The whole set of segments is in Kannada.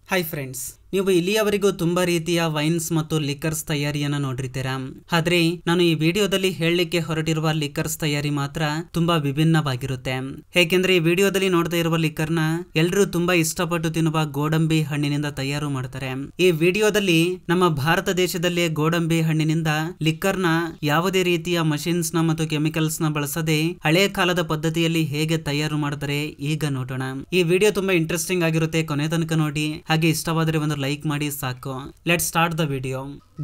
ಹಾಯ್ ಫ್ರೆಂಡ್ಸ್, ನೀವು ಇಲ್ಲಿಯವರೆಗೂ ತುಂಬಾ ರೀತಿಯ ವೈನ್ಸ್ ಮತ್ತು ಲಿಕ್ಕರ್ಸ್ ತಯಾರಿಯನ್ನ ನೋಡಿರ್ತೀರಾ. ಆದ್ರೆ ನಾನು ಈ ವಿಡಿಯೋದಲ್ಲಿ ಹೇಳಲಿಕ್ಕೆ ಹೊರಟಿರುವ ಲಿಕ್ಕರ್ಸ್ ತಯಾರಿ ಮಾತ್ರ ತುಂಬಾ ವಿಭಿನ್ನವಾಗಿರುತ್ತೆ. ಹೇಗೆಂದ್ರೆ ಈ ವಿಡಿಯೋದಲ್ಲಿ ನೋಡ್ತಾ ಇರುವ ಲಿಕ್ಕರ್ನ ಎಲ್ಲರೂ ತುಂಬಾ ಇಷ್ಟಪಟ್ಟು ತಿನ್ನುವ ಗೋಡಂಬಿ ಹಣ್ಣಿನಿಂದ ತಯಾರು ಮಾಡ್ತಾರೆ. ಈ ವಿಡಿಯೋದಲ್ಲಿ ನಮ್ಮ ಭಾರತ ದೇಶದಲ್ಲಿ ಗೋಡಂಬಿ ಹಣ್ಣಿನಿಂದ ಲಿಕ್ಕರ್ನ ಯಾವುದೇ ರೀತಿಯ ಮಷಿನ್ಸ್ ನ ಮತ್ತು ಕೆಮಿಕಲ್ಸ್ ನ ಬಳಸದೆ ಹಳೆ ಕಾಲದ ಪದ್ಧತಿಯಲ್ಲಿ ಹೇಗೆ ತಯಾರು ಮಾಡ್ತಾರೆ ಈಗ ನೋಡೋಣ. ಈ ವಿಡಿಯೋ ತುಂಬಾ ಇಂಟ್ರೆಸ್ಟಿಂಗ್ ಆಗಿರುತ್ತೆ, ಕೊನೆ ತನಕ ನೋಡಿ. ಹಾಗೆ ಇಷ್ಟವಾದರೆ ಒಂದು ಲೈಕ್ ಮಾಡಿ ಸಾಕು. Let start the video.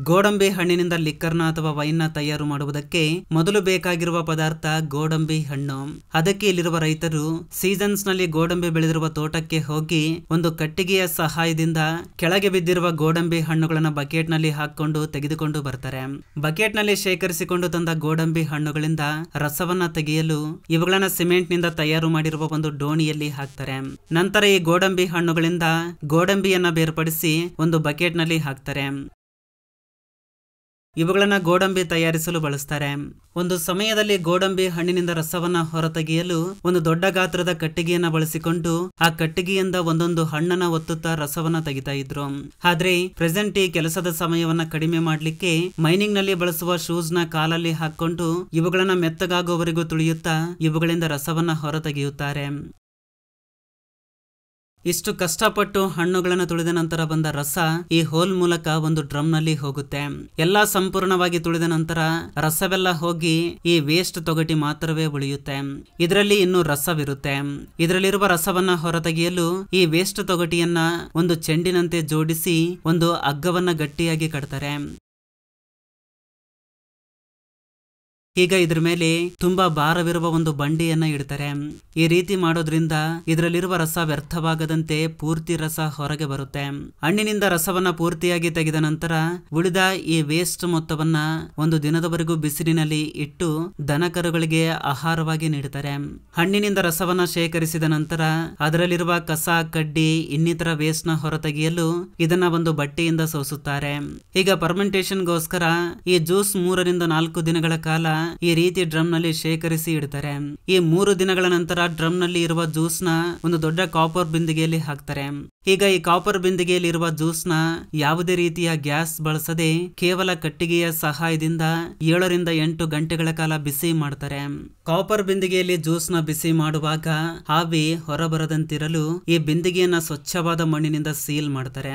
ಗೋಡಂಬಿ ಹಣ್ಣಿನಿಂದ ಲಿಕ್ಕರ್ನ ಅಥವಾ ವೈನ್ ನ ತಯಾರು ಮಾಡುವುದಕ್ಕೆ ಮೊದಲು ಬೇಕಾಗಿರುವ ಪದಾರ್ಥ ಗೋಡಂಬಿ ಹಣ್ಣು. ಅದಕ್ಕೆ ಇಲ್ಲಿರುವ ರೈತರು ಸೀಸನ್ಸ್ ನಲ್ಲಿ ಗೋಡಂಬಿ ಬೆಳೆದಿರುವ ತೋಟಕ್ಕೆ ಹೋಗಿ ಒಂದು ಕಟ್ಟಿಗೆಯ ಸಹಾಯದಿಂದ ಕೆಳಗೆ ಬಿದ್ದಿರುವ ಗೋಡಂಬಿ ಹಣ್ಣುಗಳನ್ನ ಬಕೆಟ್ ನಲ್ಲಿ ಹಾಕೊಂಡು ತೆಗೆದುಕೊಂಡು ಬರ್ತಾರೆ. ಬಕೆಟ್ ನಲ್ಲಿ ಶೇಖರಿಸಿಕೊಂಡು ತಂದ ಗೋಡಂಬಿ ಹಣ್ಣುಗಳಿಂದ ರಸವನ್ನ ತೆಗೆಯಲು ಇವುಗಳನ್ನ ಸಿಮೆಂಟ್ ನಿಂದ ತಯಾರು ಮಾಡಿರುವ ಒಂದು ಡೋಣಿಯಲ್ಲಿ ಹಾಕ್ತಾರೆ. ನಂತರ ಈ ಗೋಡಂಬಿ ಹಣ್ಣುಗಳಿಂದ ಗೋಡಂಬಿಯನ್ನ ಬೇರ್ಪಡಿಸಿ ಒಂದು ಬಕೆಟ್ ನಲ್ಲಿ ಹಾಕ್ತಾರೆ. ಇವುಗಳನ್ನ ಗೋಡಂಬಿ ತಯಾರಿಸಲು ಬಳಸ್ತಾರೆ. ಒಂದು ಸಮಯದಲ್ಲಿ ಗೋಡಂಬಿ ಹಣ್ಣಿನಿಂದ ರಸವನ್ನ ಹೊರತೆಗೆಯಲು ಒಂದು ದೊಡ್ಡ ಗಾತ್ರದ ಕಟ್ಟಿಗೆಯನ್ನ ಬಳಸಿಕೊಂಡು ಆ ಕಟ್ಟಿಗೆಯಿಂದ ಒಂದೊಂದು ಹಣ್ಣನ್ನ ಒತ್ತುತ್ತಾ ರಸವನ್ನ ತೆಗಿತಾ ಇದ್ರು. ಆದ್ರೆ ಪ್ರೆಸೆಂಟ್ ಈ ಕೆಲಸದ ಸಮಯವನ್ನ ಕಡಿಮೆ ಮಾಡ್ಲಿಕ್ಕೆ ಮೈನಿಂಗ್ ನಲ್ಲಿ ಬಳಸುವ ಶೂಸ್ ನ ಕಾಲಲ್ಲಿ ಹಾಕೊಂಡು ಇವುಗಳನ್ನ ಮೆತ್ತಗಾಗುವವರೆಗೂ ತುಳಿಯುತ್ತಾ ಇವುಗಳಿಂದ ರಸವನ್ನ ಹೊರತೆಗೆಯುತ್ತಾರೆ. ಇಷ್ಟು ಕಷ್ಟಪಟ್ಟು ಹಣ್ಣುಗಳನ್ನು ತುಳಿದ ನಂತರ ಬಂದ ರಸ ಈ ಹೋಲ್ ಮೂಲಕ ಒಂದು ಡ್ರಮ್ ನಲ್ಲಿ ಹೋಗುತ್ತೆ. ಎಲ್ಲಾ ಸಂಪೂರ್ಣವಾಗಿ ತುಳಿದ ನಂತರ ರಸವೆಲ್ಲ ಹೋಗಿ ಈ ವೇಸ್ಟ್ ತೊಗಟಿ ಮಾತ್ರವೇ ಉಳಿಯುತ್ತೆ. ಇದರಲ್ಲಿ ಇನ್ನೂ ರಸವಿರುತ್ತೆ. ಇದರಲ್ಲಿರುವ ರಸವನ್ನ ಹೊರತೆಗೆಯಲು ಈ ವೇಸ್ಟ್ ತೊಗಟಿಯನ್ನ ಒಂದು ಚೆಂಡಿನಂತೆ ಜೋಡಿಸಿ ಒಂದು ಹಗ್ಗವನ್ನ ಗಟ್ಟಿಯಾಗಿ ಕಟ್ತಾರೆ. ಈಗ ಇದ್ರ ಮೇಲೆ ತುಂಬಾ ಭಾರವಿರುವ ಒಂದು ಬಂಡಿಯನ್ನ ಇಡ್ತಾರೆ. ಈ ರೀತಿ ಮಾಡೋದ್ರಿಂದ ಇದರಲ್ಲಿರುವ ರಸ ವ್ಯರ್ಥವಾಗದಂತೆ ಪೂರ್ತಿ ರಸ ಹೊರಗೆ ಬರುತ್ತೆ. ಹಣ್ಣಿನಿಂದ ರಸವನ್ನ ಪೂರ್ತಿಯಾಗಿ ತೆಗೆದ ನಂತರ ಉಳಿದ ಈ ವೇಸ್ಟ್ ಮೊತ್ತವನ್ನ ಒಂದು ದಿನದವರೆಗೂ ಬಿಸಿಲಿನಲ್ಲಿ ಇಟ್ಟು ದನಕರುಗಳಿಗೆ ಆಹಾರವಾಗಿ ನೀಡುತ್ತಾರೆ. ಹಣ್ಣಿನಿಂದ ರಸವನ್ನ ಶೇಖರಿಸಿದ ನಂತರ ಅದರಲ್ಲಿರುವ ಕಸ, ಕಡ್ಡಿ, ಇನ್ನಿತರ ವೇಸ್ಟ್ ನ ಹೊರತೆಗೆಯಲು ಇದನ್ನ ಒಂದು ಬಟ್ಟೆಯಿಂದ ಸೋಸುತ್ತಾರೆ. ಈಗ ಫರ್ಮೆಂಟೇಷನ್ಗೋಸ್ಕರ ಈ ಜ್ಯೂಸ್ 3 ರಿಂದ 4 ದಿನಗಳ ಕಾಲ ಈ ರೀತಿ ಡ್ರಮ್ ನಲ್ಲಿ ಶೇಖರಿಸಿ ಇಡ್ತಾರೆ. ಈ 3 ದಿನಗಳ ನಂತರ ಡ್ರಮ್ ನಲ್ಲಿ ಇರುವ ಜ್ಯೂಸ್ ನ ಒಂದು ದೊಡ್ಡ ಕಾಪರ್ ಬಿಂದಿಗೆಯಲ್ಲಿ ಹಾಕ್ತಾರೆ. ಈಗ ಈ ಕಾಪರ್ ಬಿಂದಿಗೆಯಲ್ಲಿ ಇರುವ ಜ್ಯೂಸ್ ನ ಯಾವುದೇ ರೀತಿಯ ಗ್ಯಾಸ್ ಬಳಸದೆ ಕೇವಲ ಕಟ್ಟಿಗೆಯ ಸಹಾಯದಿಂದ 7 ರಿಂದ 8 ಗಂಟೆಗಳ ಕಾಲ ಬಿಸಿ ಮಾಡ್ತಾರೆ. ಕಾಪರ್ ಬಿಂದಿಗೆಯಲ್ಲಿ ಜ್ಯೂಸ್ ನ ಬಿಸಿ ಮಾಡುವಾಗ ಆವಿ ಹೊರಬರದಂತಿರಲು ಈ ಬಿಂದಿಗೆಯನ್ನ ಸ್ವಚ್ಛವಾದ ಮಣ್ಣಿನಿಂದ ಸೀಲ್ ಮಾಡ್ತಾರೆ.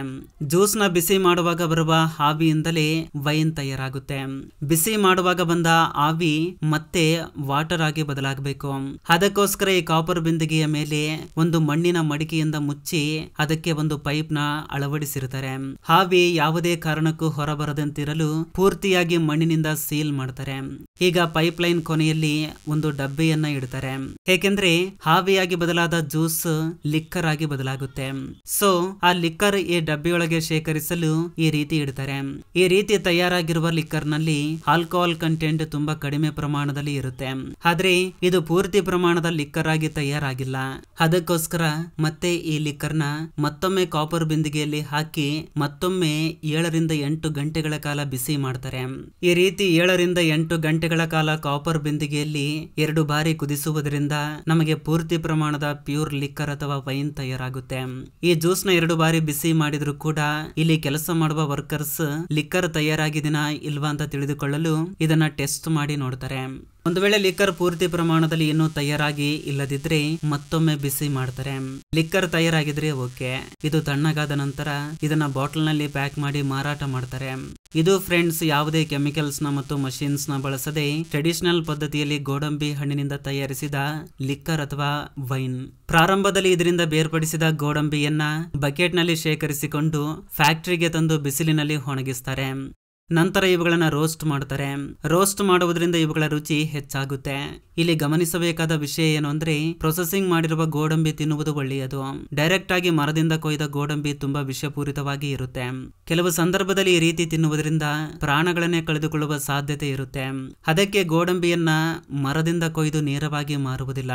ಜ್ಯೂಸ್ ನ ಬಿಸಿ ಮಾಡುವಾಗ ಬರುವ ಆವಿಯಿಂದಲೇ ವೈನ್ ತಯಾರಾಗುತ್ತೆ. ಬಿಸಿ ಮಾಡುವಾಗ ಬಂದ ಆವಿ ಮತ್ತೆ ವಾಟರ್ ಆಗಿ ಬದಲಾಗಬೇಕು. ಅದಕ್ಕೋಸ್ಕರ ಈ ಕಾಪರ್ ಬಿಂದಿಗೆಯ ಮೇಲೆ ಒಂದು ಮಣ್ಣಿನ ಮಡಿಕೆಯಿಂದ ಮುಚ್ಚಿ ಅದಕ್ಕೆ ಒಂದು ಪೈಪ್ ನ ಅಳವಡಿಸಿರುತ್ತಾರೆ. ಆವಿ ಯಾವುದೇ ಕಾರಣಕ್ಕೂ ಹೊರಬರದಂತಿರಲು ಪೂರ್ತಿಯಾಗಿ ಮಣ್ಣಿನಿಂದ ಸೀಲ್ ಮಾಡ್ತಾರೆ. ಈಗ ಪೈಪ್ ಲೈನ್ ಕೊನೆಯಲ್ಲಿ ಒಂದು ಡಬ್ಬಿಯನ್ನ ಇಡ್ತಾರೆ. ಏಕೆಂದ್ರೆ ಆವಿಯಾಗಿ ಬದಲಾದ ಜ್ಯೂಸ್ ಲಿಕ್ಕರ್ ಆಗಿ ಬದಲಾಗುತ್ತೆ. ಸೊ ಆ ಲಿಕ್ಕರ್ ಈ ಡಬ್ಬಿಯೊಳಗೆ ಶೇಖರಿಸಲು ಈ ರೀತಿ ಇಡ್ತಾರೆ. ಈ ರೀತಿ ತಯಾರಾಗಿರುವ ಲಿಕ್ಕರ್ ನಲ್ಲಿ ಆಲ್ಕೋಹಾಲ್ ಕಂಟೆಂಟ್ ತುಂಬಾ ಕಡಿಮೆ ಪ್ರಮಾಣದಲ್ಲಿ ಇರುತ್ತೆ. ಆದ್ರೆ ಇದು ಪೂರ್ತಿ ಪ್ರಮಾಣದ ಲಿಕ್ಕರ್ ಆಗಿ ತಯಾರಾಗಿಲ್ಲ. ಅದಕ್ಕೋಸ್ಕರ ಮತ್ತೆ ಈ ಲಿಕ್ಕರ್ನ ಮತ್ತೊಮ್ಮೆ ಕಾಪರ್ ಬಿಂದಿಗೆಯಲ್ಲಿ ಹಾಕಿ ಮತ್ತೊಮ್ಮೆ 7 ರಿಂದ 8 ಗಂಟೆಗಳ ಕಾಲ ಬಿಸಿ ಮಾಡ್ತಾರೆ. ಈ ರೀತಿ 7 ರಿಂದ 8 ಗಂಟೆಗಳ ಕಾಲ ಕಾಪರ್ ಬಿಂದಿಗೆಯಲ್ಲಿ 2 ಬಾರಿ ಕುದಿಸುವುದರಿಂದ ನಮಗೆ ಪೂರ್ತಿ ಪ್ರಮಾಣದ ಪ್ಯೂರ್ ಲಿಕ್ಕರ್ ಅಥವಾ ವೈನ್ ತಯಾರಾಗುತ್ತೆ. ಈ ಜ್ಯೂಸ್ ನ 2 ಬಾರಿ ಬಿಸಿ ಮಾಡಿದ್ರು ಕೂಡ ಇಲ್ಲಿ ಕೆಲಸ ಮಾಡುವ ವರ್ಕರ್ಸ್ ಲಿಕ್ಕರ್ ತಯಾರಾಗಿದಿನ ಇಲ್ವಾ ಅಂತ ತಿಳಿದುಕೊಳ್ಳಲು ಇದನ್ನ ಟೆಸ್ಟ್ ಮಾಡಿ ನೋಡ್ತಾರೆ. ಒಂದು ವೇಳೆ ಲಿಕ್ಕರ್ ಪೂರ್ತಿ ಪ್ರಮಾಣದಲ್ಲಿ ಇನ್ನೂ ತಯಾರಾಗಿ ಇಲ್ಲದಿದ್ರೆ ಮತ್ತೊಮ್ಮೆ ಬಿಸಿ ಮಾಡ್ತಾರೆ. ಲಿಕ್ಕರ್ ತಯಾರಾಗಿದ್ರೆ ಓಕೆ. ಇದು ತಣ್ಣಗಾದ ನಂತರ ಇದನ್ನ ಬಾಟಲ್ ನಲ್ಲಿ ಪ್ಯಾಕ್ ಮಾಡಿ ಮಾರಾಟ ಮಾಡ್ತಾರೆ. ಇದು ಫ್ರೆಂಡ್ಸ್ ಯಾವುದೇ ಕೆಮಿಕಲ್ಸ್ ನ ಮತ್ತು ಮಷಿನ್ಸ್ ನ ಬಳಸದೆ ಟ್ರೆಡಿಷನಲ್ ಪದ್ಧತಿಯಲ್ಲಿ ಗೋಡಂಬಿ ಹಣ್ಣಿನಿಂದ ತಯಾರಿಸಿದ ಲಿಕ್ಕರ್ ಅಥವಾ ವೈನ್. ಪ್ರಾರಂಭದಲ್ಲಿ ಇದರಿಂದ ಬೇರ್ಪಡಿಸಿದ ಗೋಡಂಬಿಯನ್ನ ಬಕೆಟ್ ನಲ್ಲಿ ಶೇಖರಿಸಿಕೊಂಡು ಫ್ಯಾಕ್ಟರಿಗೆ ತಂದು ಬಿಸಿಲಿನಲ್ಲಿ ಒಣಗಿಸ್ತಾರೆ. ನಂತರ ಇವುಗಳನ್ನ ರೋಸ್ಟ್ ಮಾಡ್ತಾರೆ. ರೋಸ್ಟ್ ಮಾಡುವುದರಿಂದ ಇವುಗಳ ರುಚಿ ಹೆಚ್ಚಾಗುತ್ತೆ. ಇಲ್ಲಿ ಗಮನಿಸಬೇಕಾದ ವಿಷಯ ಏನು ಅಂದ್ರೆ ಪ್ರೊಸೆಸಿಂಗ್ ಮಾಡಿರುವ ಗೋಡಂಬಿ ತಿನ್ನುವುದು ಒಳ್ಳೆಯದು. ಡೈರೆಕ್ಟ್ ಆಗಿ ಮರದಿಂದ ಕೊಯ್ದ ಗೋಡಂಬಿ ತುಂಬಾ ವಿಷಪೂರಿತವಾಗಿ ಇರುತ್ತೆ. ಕೆಲವು ಸಂದರ್ಭದಲ್ಲಿ ಈ ರೀತಿ ತಿನ್ನುವುದರಿಂದ ಪ್ರಾಣಗಳನ್ನೇ ಕಳೆದುಕೊಳ್ಳುವ ಸಾಧ್ಯತೆ ಇರುತ್ತೆ. ಅದಕ್ಕೆ ಗೋಡಂಬಿಯನ್ನ ಮರದಿಂದ ಕೊಯ್ದು ನೇರವಾಗಿ ಮಾರುವುದಿಲ್ಲ.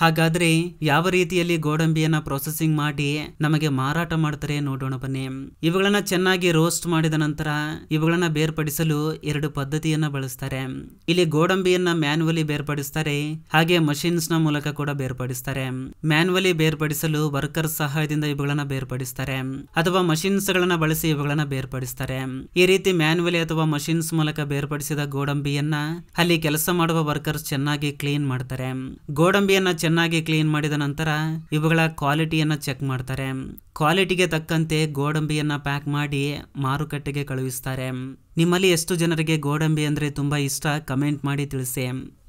ಹಾಗಾದ್ರೆ ಯಾವ ರೀತಿಯಲ್ಲಿ ಗೋಡಂಬಿಯನ್ನ ಪ್ರೊಸೆಸಿಂಗ್ ಮಾಡಿ ನಮಗೆ ಮಾರಾಟ ಮಾಡ್ತಾರೆ ನೋಡೋಣ ಬನ್ನಿ. ಇವುಗಳನ್ನ ಚೆನ್ನಾಗಿ ರೋಸ್ಟ್ ಮಾಡಿದ ನಂತರ ಇವುಗಳನ್ನ ಬೇರ್ಪಡಿಸಲು 2 ಪದ್ಧತಿಯನ್ನ ಬಳಸ್ತಾರೆ. ಇಲ್ಲಿ ಗೋಡಂಬಿಯನ್ನ ಮ್ಯಾನ್ಯುವಲಿ ಬೇರ್ಪಡಿಸ್ತಾರೆ, ಹಾಗೆ ಮಷಿನ್ಸ್ ನ ಮೂಲಕ ಕೂಡ ಬೇರ್ಪಡಿಸ್ತಾರೆ. ಮ್ಯಾನ್ಯುವಲಿ ಬೇರ್ಪಡಿಸಲು ವರ್ಕರ್ ಸಹಾಯದಿಂದ ಇವುಗಳನ್ನ ಬೇರ್ಪಡಿಸ್ತಾರೆ, ಅಥವಾ ಮಷಿನ್ಸ್ ಗಳನ್ನ ಬಳಸಿ ಇವುಗಳನ್ನ ಬೇರ್ಪಡಿಸ್ತಾರೆ. ಈ ರೀತಿ ಮ್ಯಾನ್ಯುವಲಿ ಅಥವಾ ಮಷಿನ್ಸ್ ಮೂಲಕ ಬೇರ್ಪಡಿಸಿದ ಗೋಡಂಬಿಯನ್ನ ಅಲ್ಲಿ ಕೆಲಸ ಮಾಡುವ ವರ್ಕರ್ಸ್ ಚೆನ್ನಾಗಿ ಕ್ಲೀನ್ ಮಾಡ್ತಾರೆ. ಗೋಡಂಬಿಯನ್ನ ಚೆನ್ನಾಗಿ ಕ್ಲೀನ್ ಮಾಡಿದ ನಂತರ ಇವುಗಳ ಕ್ವಾಲಿಟಿಯನ್ನ ಚೆಕ್ ಮಾಡ್ತಾರೆ. ಕ್ವಾಲಿಟಿಗೆ ತಕ್ಕಂತೆ ಗೋಡಂಬಿಯನ್ನ ಪ್ಯಾಕ್ ಮಾಡಿ ಮಾರುಕಟ್ಟೆಗೆ ಕಳುಹಿಸ್ತಾರೆ. ನಿಮ್ಮಲ್ಲಿ ಎಷ್ಟು ಜನರಿಗೆ ಗೋಡಂಬಿ ಅಂದ್ರೆ ತುಂಬಾ ಇಷ್ಟ ಕಮೆಂಟ್ ಮಾಡಿ ತಿಳಿಸಿ.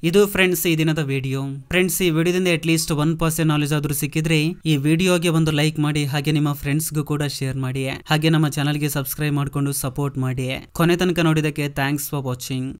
ಇದು ಫ್ರೆಂಡ್ಸ್ ಈ ದಿನದ ವಿಡಿಯೋ. ಫ್ರೆಂಡ್ಸ್ ಈ ವಿಡಿಯೋದಿಂದ ಅಟ್ಲೀಸ್ಟ್ 1% ನಾಲೆಜ್ ಆದ್ರೂ ಸಿಕ್ಕಿದ್ರೆ ಈ ವಿಡಿಯೋಗೆ ಒಂದು ಲೈಕ್ ಮಾಡಿ, ಹಾಗೆ ನಿಮ್ಮ ಫ್ರೆಂಡ್ಸ್ಗೂ ಕೂಡ ಶೇರ್ ಮಾಡಿ, ಹಾಗೆ ನಮ್ಮ ಚಾನಲ್ಗೆ ಸಬ್ಸ್ಕ್ರೈಬ್ ಮಾಡಿಕೊಂಡು ಸಪೋರ್ಟ್ ಮಾಡಿ. ಕೊನೆ ತನಕ ನೋಡಿದಕ್ಕೆ ಥ್ಯಾಂಕ್ಸ್ ಫಾರ್ ವಾಚಿಂಗ್.